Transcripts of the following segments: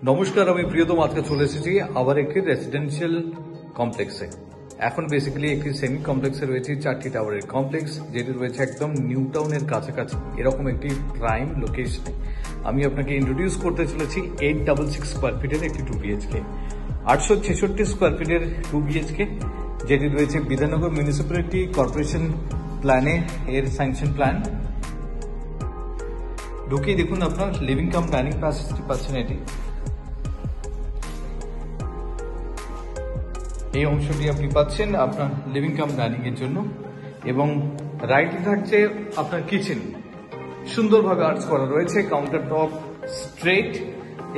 নমস্কার, আমি প্রিয়তম আজকে চলে এসেছি আবার একটি রেসিডেন্সিয়াল কমপ্লেক্সে। এখন বেসিক্যালি একটি সেমি কমপ্লেক্সে রয়েছে 4টি টাওয়ারের কমপ্লেক্স, যেটি রয়েছে একদম নিউ টাউনের কাছাকাছি এরকম একটি প্রাইম লোকেশনে। আমি আপনাকে ইন্ট্রোডিউস করতে চলেছি 866 স্কোয়ার ফিটের একটি 2 BHK, 866 স্কোয়ার ফিটের 2 BHK, যেটি রয়েছে বিধাননগর মিউনিসিপ্যালিটি কর্পোরেশন প্ল্যানে এর স্যাংশন প্ল্যান। ঢুকেই দেখুন আপনার লিভিং কাম ডাইনিং প্যাসেজটি পাচ্ছেন। এই অংশটি আপনি পাচ্ছেন আপনার লিভিং কাম ডাইনিং এর জন্য, এবং রাইটে থাকছে আপনার কিচেন। সুন্দরভাবে আর্টস করা রয়েছে, কাউন্টার টপ স্ট্রেট,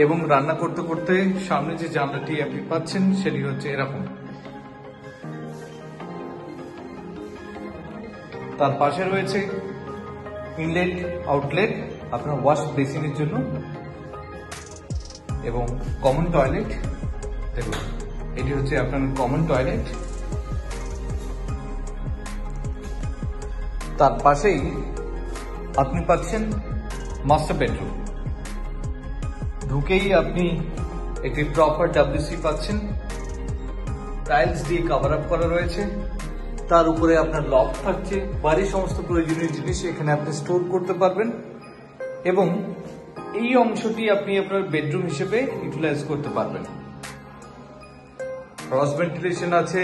এবং রান্না করতে করতে সামনে যে জানলাটি আপনি পাচ্ছেন সেটি হচ্ছে এরকম। তার পাশে রয়েছে ইনলেট আউটলেট আপনার ওয়াশ বেসিনের জন্য, এবং কমন টয়লেট। দেখুন, এটি হচ্ছে আপনার কমন টয়লেট। তার পাশেই আপনি পাচ্ছেন মাস্টার বেডরুম। ঢুকেই আপনি একটি প্রপার WC পাচ্ছেন, টাইলস দিয়ে কভার আপ করা রয়েছে। তার উপরে আপনার লক থাকছে, বাড়ির সমস্ত প্রয়োজনীয় জিনিস এখানে আপনি স্টোর করতে পারবেন, এবং এই অংশটি আপনি আপনার বেডরুম হিসেবে ইউটিলাইজ করতে পারবেন। ক্রস ভেন্টিলেশন আছে,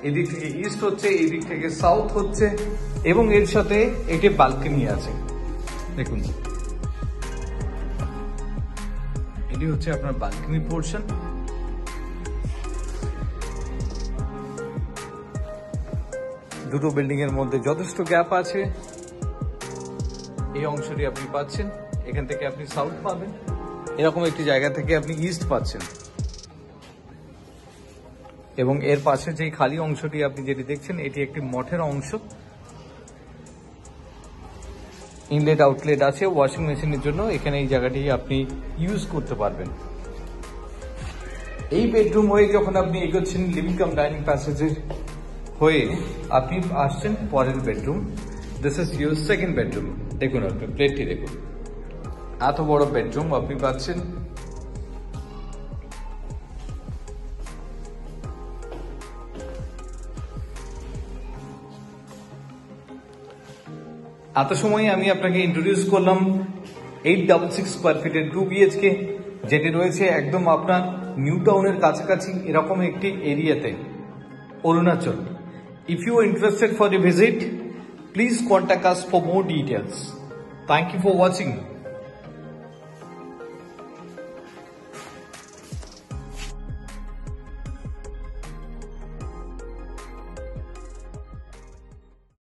এদিক থেকে ইস্ট হচ্ছে, এদিক থেকে সাউথ হচ্ছে, এবং এর সাথে একটি বালকনি আছে। দেখুন, এটি হচ্ছে আপনার বালকনি পোর্শন। দুটো বিল্ডিং এর মধ্যে যথেষ্ট গ্যাপ আছে। এই অংশটি আপনি পাচ্ছেন, এখান থেকে আপনি সাউথ পাবেন, এরকম একটি জায়গা থেকে আপনি ইস্ট পাচ্ছেন, এবং এর পাশে যে খালি অংশটি আপনি যেটি দেখছেন এটি একটি মঠের অংশ। ইনলেট আউটলেট আছে ওয়াশিং মেশিনের জন্য, এখানে এই জায়গাটি আপনি ইউজ করতে পারবেন। এই বেডরুম হয়ে যখন আপনি এগোচ্ছেন লিভিং কাম ডাইনিং প্যাসেজের হয়ে, আপনি আসছেন পরের bedroom. This is your second bedroom. দেখুন, আপনি প্লেটটি দেখুন, এত বড় বেডরুম আপনি পাচ্ছেন। এত সময় আমি আপনাকে ইন্ট্রোডিউস করলাম 866 স্কোয়ার ফিটের 2 BHK, যেটি রয়েছে একদম আপনার নিউ টাউনের কাছাকাছি এরকম একটি এরিয়াতে, Arunachal. If you are interested for a visit, please contact us for more details. Thank you for watching.